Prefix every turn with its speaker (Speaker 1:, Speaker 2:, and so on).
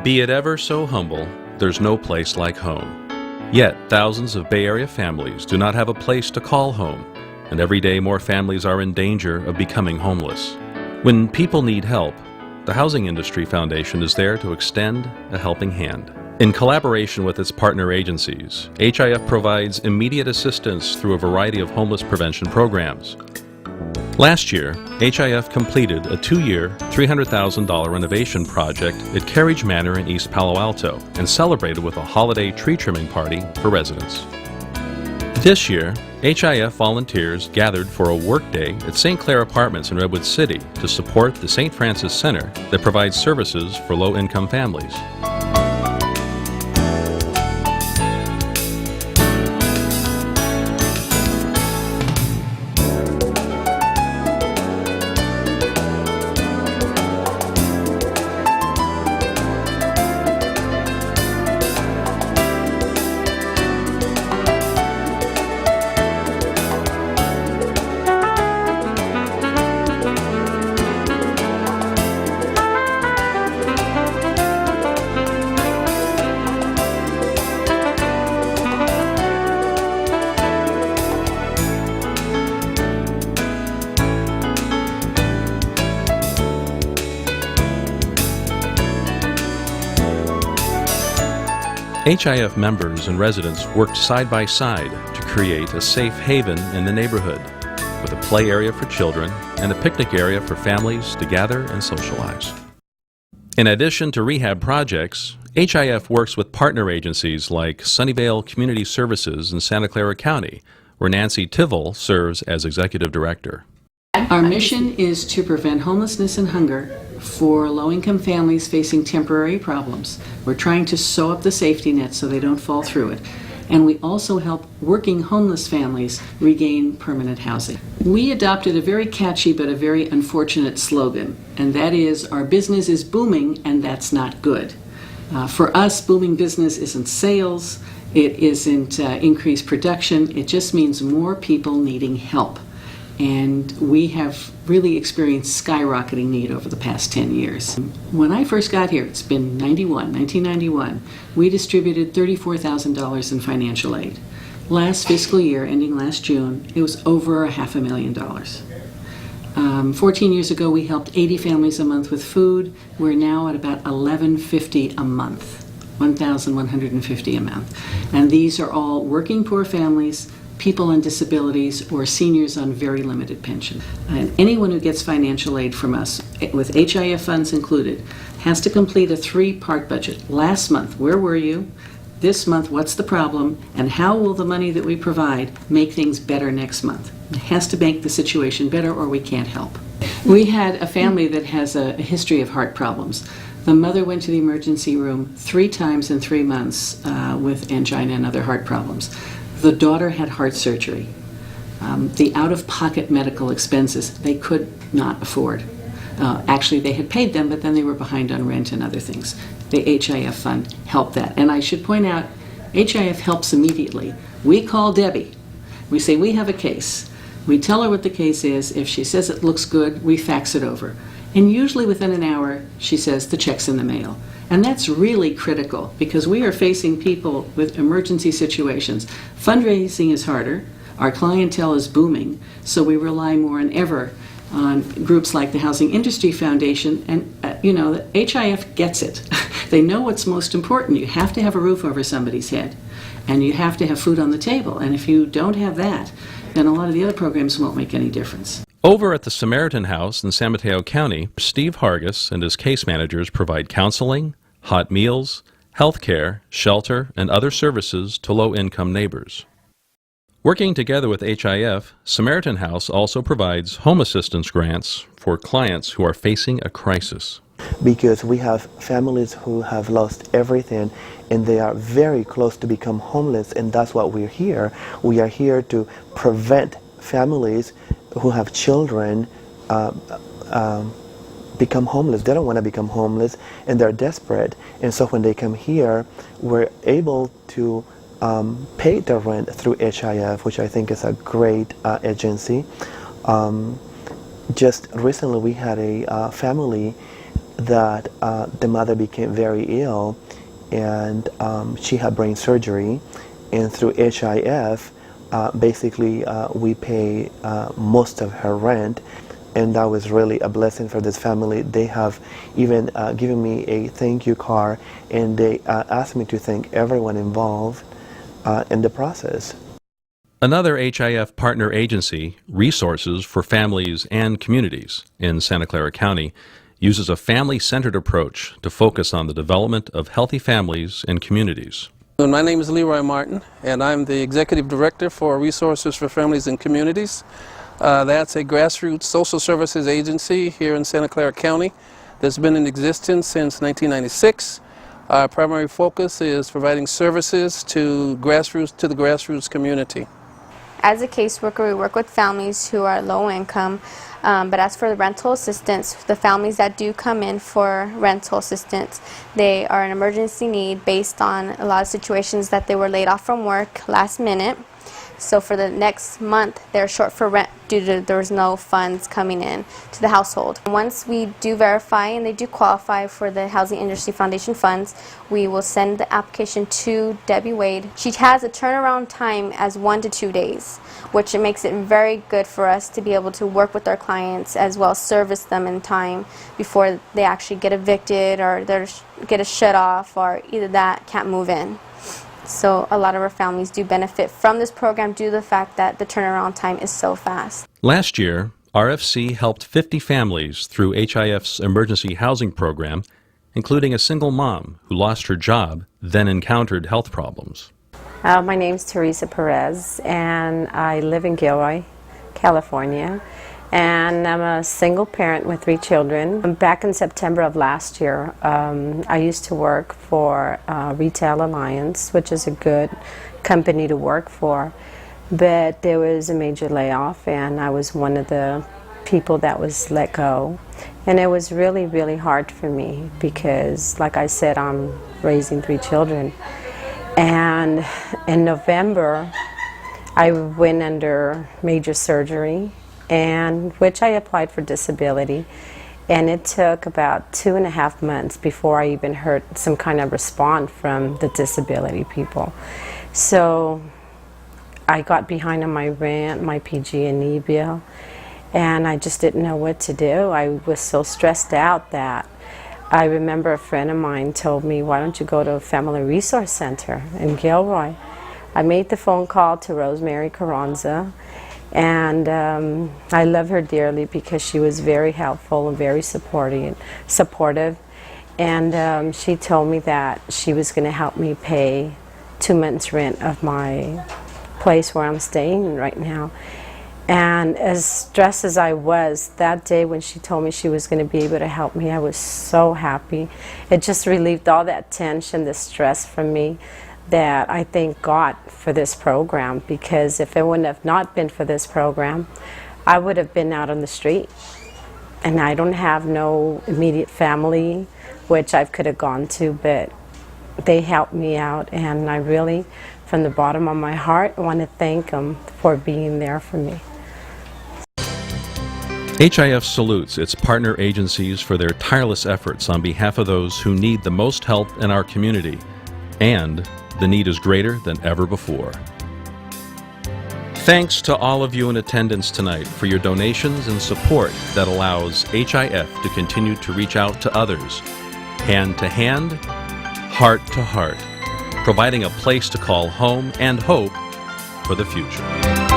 Speaker 1: Be it ever so humble, there's no place like home. Yet, thousands of Bay Area families do not have a place to call home, and every day more families are in danger of becoming homeless. When people need help, the Housing Industry Foundation is there to extend a helping hand. In collaboration with its partner agencies, HIF provides immediate assistance through a variety of homeless prevention programs. Last year, HIF completed a 2-year, $300,000 renovation project at Carriage Manor in East Palo Alto and celebrated with a holiday tree trimming party for residents. This year, HIF volunteers gathered for a workday at St. Clair Apartments in Redwood City to support the St. Francis Center that provides services for low-income families. HIF members and residents worked side by side to create a safe haven in the neighborhood, with a play area for children and a picnic area for families to gather and socialize. In addition to rehab projects, HIF works with partner agencies like Sunnyvale Community Services in Santa Clara County, where Nancy Tivol serves as executive director.
Speaker 2: Our mission is to prevent homelessness and hunger for low-income families facing temporary problems. We're trying to sew up the safety net so they don't fall through it. And we also help working homeless families regain permanent housing. We adopted a very catchy but a very unfortunate slogan, and that is, our business is booming and that's not good. For us, booming business isn't sales, it isn't increased production, it just means more people needing help. And we have really experienced skyrocketing need over the past 10 years. When I first got here, it's been 1991, we distributed $34,000 in financial aid. Last fiscal year, ending last June, it was over $500,000. 14 years ago, we helped 80 families a month with food. We're now at about $1,150 a month, $1,150 a month. And these are all working poor families, people on disabilities, or seniors on very limited pension. And anyone who gets financial aid from us, with HIF funds included, has to complete a 3-part budget. Last month, where were you? This month, what's the problem? And how will the money that we provide make things better next month? It has to make the situation better or we can't help. We had a family that has a history of heart problems. The mother went to the emergency room 3 times in 3 months with angina and other heart problems. The daughter had heart surgery. The out-of-pocket medical expenses they could not afford. Actually, they had paid them, but then they were behind on rent and other things. The HIF fund helped that. And I should point out, HIF helps immediately. We call Debbie. We say, we have a case. We tell her what the case is. If she says it looks good, we fax it over. And usually within an hour, she says the check's in the mail. And that's really critical because we are facing people with emergency situations. Fundraising is harder. Our clientele is booming, so we rely more than ever on groups like the Housing Industry Foundation. And, the HIF gets it. They know what's most important. You have to have a roof over somebody's head, and you have to have food on the table. And if you don't have that, then a lot of the other programs won't make any difference.
Speaker 1: Over at the Samaritan House in San Mateo County, Steve Hargis and his case managers provide counseling, hot meals, health care, shelter, and other services to low-income neighbors. Working together with HIF, Samaritan House also provides home assistance grants for clients who are facing a crisis.
Speaker 3: Because we have families who have lost everything and they are very close to become homeless, and that's what we're here. We are here to prevent families who have children become homeless. They don't want to become homeless and they're desperate. And so when they come here, we're able to pay their rent through HIF, which I think is a great agency. Just recently we had a family that the mother became very ill, and she had brain surgery, and through HIF, basically we pay most of her rent, and that was really a blessing for this family. They have even given me a thank you card, and they asked me to thank everyone involved in the process.
Speaker 1: Another HIF partner agency, Resources for Families and Communities in Santa Clara County, uses a family-centered approach to focus on the development of healthy families and communities.
Speaker 4: My name is Leroy Martin, and I'm the Executive Director for Resources for Families and Communities. That's a grassroots social services agency here in Santa Clara County that's been in existence since 1996. Our primary focus is providing services to the grassroots community.
Speaker 5: As a caseworker, we work with families who are low income, but as for the rental assistance, the families that do come in for rental assistance, they are an emergency need based on a lot of situations that they were laid off from work last minute. So for the next month, they're short for rent due to there was no funds coming in to the household. Once we do verify and they do qualify for the Housing Industry Foundation funds, we will send the application to Debbie Wade. She has a turnaround time as 1 to 2 days, which makes it very good for us to be able to work with our clients as well as service them in time before they actually get evicted or they get a shut off, or either that can't move in. So a lot of our families do benefit from this program due to the fact that the turnaround time is so fast.
Speaker 1: Last year, RFC helped 50 families through HIF's emergency housing program, including a single mom who lost her job, then encountered health problems.
Speaker 6: My name is Teresa Perez, and I live in Gilroy, California. And I'm a single parent with 3 children. Back in September of last year, I used to work for Retail Alliance, which is a good company to work for. But there was a major layoff, and I was one of the people that was let go. And it was really, really hard for me because, like I said, I'm raising 3 children. And in November, I went under major surgery, and which I applied for disability, and it took about 2.5 months before I even heard some kind of response from the disability people. So I got behind on my rent, my PG&E bill, and I just didn't know what to do. I was so stressed out that I remember a friend of mine told me, why don't you go to a family resource center in Gilroy? I made the phone call to Rosemary Carranza, and I love her dearly because she was very helpful and very supportive. And she told me that she was going to help me pay 2 months' rent of my place where I'm staying right now. And as stressed as I was, that day when she told me she was going to be able to help me, I was so happy. It just relieved all that tension, the stress from me, that I thank God for this program, because if it wouldn't have not been for this program, I would have been out on the street. And I don't have no immediate family, which I could have gone to, but they helped me out, and I really, from the bottom of my heart, want to thank them for being there for me.
Speaker 1: HIF salutes its partner agencies for their tireless efforts on behalf of those who need the most help in our community, and the need is greater than ever before. Thanks to all of you in attendance tonight for your donations and support that allows HIF to continue to reach out to others, hand to hand, heart to heart, providing a place to call home and hope for the future.